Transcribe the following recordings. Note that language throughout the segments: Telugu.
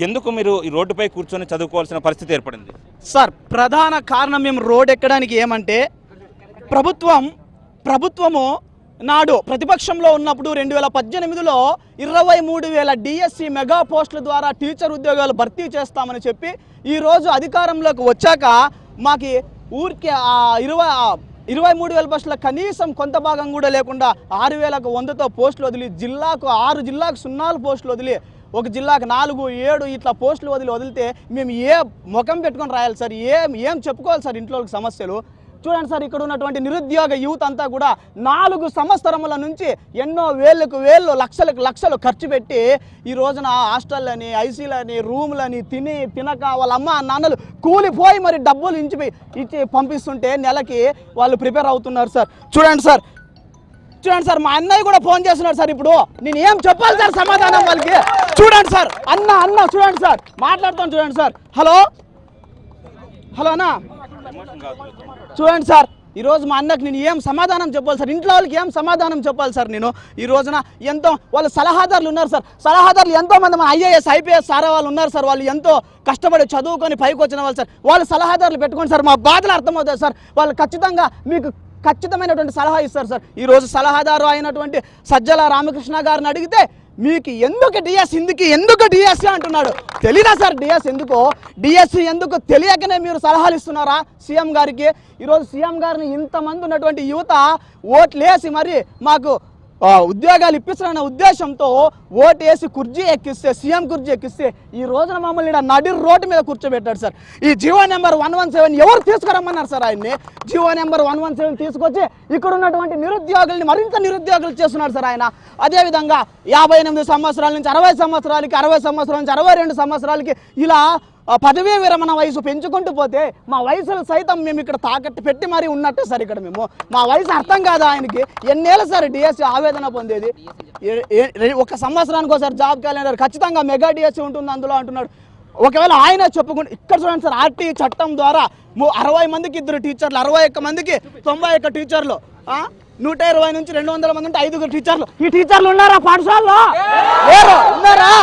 ఎందుకు మీరు ఈ రోడ్డుపై కూర్చొని చదువుకోవాల్సిన పరిస్థితి ఏర్పడింది? సార్, ప్రధాన కారణం మేము రోడ్ ఎక్కడానికి ఏమంటే ప్రభుత్వము నాడు ప్రతిపక్షంలో ఉన్నప్పుడు 2018లో 23,000 డిఎస్సి మెగా పోస్టుల ద్వారా టీచర్ ఉద్యోగాలు భర్తీ చేస్తామని చెప్పి ఈరోజు అధికారంలోకి వచ్చాక మాకు ఊరికి 23,000 పోస్టుల కనీసం కొంత భాగం కూడా లేకుండా 6,100తో పోస్టులు వదిలి జిల్లాకు 6 జిల్లాకు 0 పోస్టులు వదిలి ఒక జిల్లాకు 4, 7 ఇట్లా పోస్టులు వదిలితే మేము ఏ ముఖం పెట్టుకొని రాయాలి సార్? ఏం చెప్పుకోవాలి సార్ ఇంట్లో సమస్యలు? చూడండి సార్, ఇక్కడ ఉన్నటువంటి నిరుద్యోగ యూత్ అంతా కూడా 4 సంవత్సరముల నుంచి ఎన్నో వేలు లక్షలు ఖర్చు పెట్టి ఈ రోజున హాస్టల్లని, ఐసీలని, రూమ్లని తినక వాళ్ళ అమ్మ నాన్నలు కూలిపోయి మరి డబ్బులు ఇచ్చి పంపిస్తుంటే నెలకి వాళ్ళు ప్రిపేర్ అవుతున్నారు సార్. చూడండి సార్, మా అన్నయ్య కూడా ఫోన్ చేస్తున్నారు సార్. ఇప్పుడు నేను ఏం చెప్పాలి సార్ సమాధానం వాళ్ళకి? చూడండి సార్, అన్న చూడండి సార్, మాట్లాడుతాను చూడండి సార్. హలో అన్నా, చూడండి సార్, ఈరోజు మా అన్నకు నేను ఏం సమాధానం చెప్పాలి సార్? ఇంట్లో వాళ్ళకి ఏం సమాధానం చెప్పాలి సార్? నేను ఈ రోజున ఎంతో వాళ్ళ సలహాదారులు ఉన్నారు సార్. సలహాదారులు ఎంతోమంది మన ఐఏఎస్, ఐపీఎస్ సారా వాళ్ళు ఉన్నారు సార్. వాళ్ళు ఎంతో కష్టపడి చదువుకొని పైకి వచ్చిన వాళ్ళు సార్. వాళ్ళ సలహాదారులు పెట్టుకోండి సార్, మా బాధలు అర్థమవుతాయి సార్. వాళ్ళు ఖచ్చితంగా మీకు ఖచ్చితమైనటువంటి సలహా ఇస్తారు సార్. ఈరోజు సలహాదారు అయినటువంటి సజ్జల రామకృష్ణ గారిని అడిగితే మీకు ఎందుకు డిఎస్సి అంటున్నాడు. తెలీదా సార్ డిఎస్సి ఎందుకు తెలియకనే మీరు సలహాలు ఇస్తున్నారా సీఎం గారికి? ఈరోజు సీఎం గారిని ఇంతమంది ఉన్నటువంటి యువత ఓట్లేసి మరి మాకు ఉద్యోగాలు ఇప్పిస్తారన్న ఉద్దేశంతో ఓటేసి సీఎం కుర్జీ ఎక్కిస్తే ఈ రోజున మమ్మల్ని నడి రోడ్డు మీద కూర్చోబెట్టాడు సార్. ఈ జీవో నెంబర్ 117 ఎవరు తీసుకురమ్మన్నారు సార్ ఆయన్ని? జీవో నెంబర్ 117 తీసుకొచ్చి ఇక్కడ ఉన్నటువంటి నిరుద్యోగుల్ని మరింత నిరుద్యోగులు చేస్తున్నాడు సార్ ఆయన. అదేవిధంగా 58 సంవత్సరాల నుంచి 60 సంవత్సరాలకి, 60 సంవత్సరాల నుంచి 62 సంవత్సరాలకి ఇలా పదవీ విరమణ వయసు పెంచుకుంటూ పోతే మా వయసులు సైతం మేము ఇక్కడ తాకట్టు పెట్టి మరీ ఉన్నట్టే సార్. ఇక్కడ మేము మా వయసు అర్థం కాదా ఆయనకి? ఎన్నేళ్ళు సార్ డిఎస్సి ఆవేదన పొందేది? 1 సంవత్సరానికి ఒకసారి జాబ్ క్యాలెండర్ ఖచ్చితంగా మెగా డిఎస్సి ఉంటుంది అందులో అంటున్నాడు. ఒకవేళ ఆయన చెప్పుకుంటే ఇక్కడ చూడండి సార్, ఆర్టీ చట్టం ద్వారా 60 మందికి 2 టీచర్లు, 61 మందికి 91 టీచర్లు, 120 నుంచి 200 మంది ఉంటే 5 టీచర్లు. ఈ టీచర్లు ఉన్నారా పాఠశాలలో? లేరు. ఉన్నారా?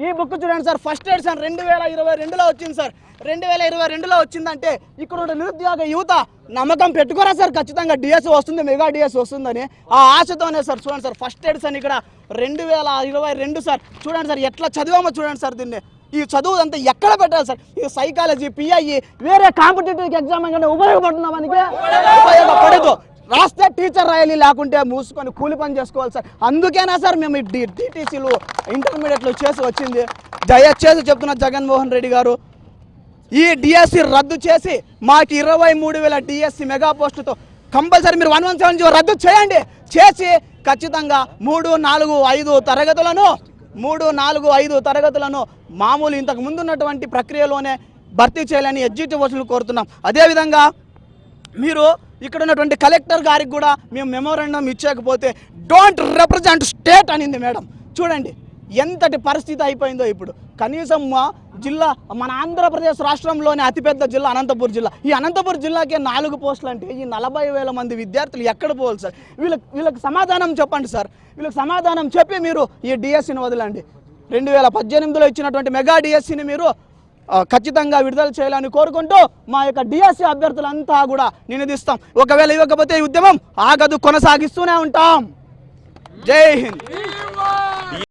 ఈ బుక్ చూడండి సార్, ఫస్ట్ ఎడిషన్ 2022లో వచ్చింది సార్. 2022లో వచ్చిందంటే ఇక్కడ ఉన్న నిరుద్యోగ యువత నమ్మకం పెట్టుకోరా సార్ ఖచ్చితంగా డిఎస్సి వస్తుంది, మెగా డిఎస్సి వస్తుందని ఆ ఆశతోనే సార్. చూడండి సార్, ఫస్ట్ ఎడిషన్ ఇక్కడ 2022 సార్. చూడండి సార్ ఎట్లా చదివామో చూడండి సార్. దీన్ని ఈ చదువు అంతా ఎక్కడ పెట్టాలి సార్? ఈ సైకాలజీ, పిఐఈ వేరే కాంపిటేటివ్ ఎగ్జామ్ కన్నా ఉపయోగపడుతున్నా మనకి? ఉపయోగపడదు. రాస్తే టీచర్ రాయాలి, లేకుంటే మూసుకొని కూలి పని చేసుకోవాలి సార్. అందుకేనా సార్ మేము డిటీసీలు ఇంటర్మీడియట్లో చేసి వచ్చింది? దయచేసి చెప్తున్న జగన్మోహన్ రెడ్డి గారు, ఈ డిఎస్సి రద్దు చేసి మాకు 23,000 డిఎస్సి మెగా పోస్టుతో కంపల్సరీ మీరు 117 రద్దు చేయండి. చేసి ఖచ్చితంగా 3, 4, 5 తరగతులను మామూలు ఇంతకు ముందు ఉన్నటువంటి ప్రక్రియలోనే భర్తీ చేయాలని ఎగ్జిక్యూటివ్స్ను కోరుతున్నాం. అదేవిధంగా మీరు ఇక్కడ ఉన్నటువంటి కలెక్టర్ గారికి కూడా మేము మెమోరాండం ఇచ్చేకపోతే డోంట్ రిప్రజెంట్ స్టేట్ అనింది మేడం. చూడండి ఎంతటి పరిస్థితి అయిపోయిందో ఇప్పుడు. కనీసం మన ఆంధ్రప్రదేశ్ రాష్ట్రంలోని అతిపెద్ద జిల్లా అనంతపురం జిల్లా. ఈ అనంతపురం జిల్లాకే 4 పోస్టులు అంటే ఈ 40,000 మంది విద్యార్థులు ఎక్కడ పోవాలి సార్? వీళ్ళకి సమాధానం చెప్పండి సార్. వీళ్ళకి సమాధానం చెప్పి మీరు ఈ డిఎస్సిని వదలండి. 2018లో ఇచ్చినటువంటి మెగా డిఎస్సిని మీరు ఖచ్చితంగా విడుదల చేయాలని కోరుకుంటూ మా యొక్క డిఎస్సి అభ్యర్థులంతా కూడా నినదిస్తాం. ఒకవేళ ఇవ్వకపోతే ఈ ఉద్యమం ఆగదు, కొనసాగిస్తూనే ఉంటాం. జై హింద్.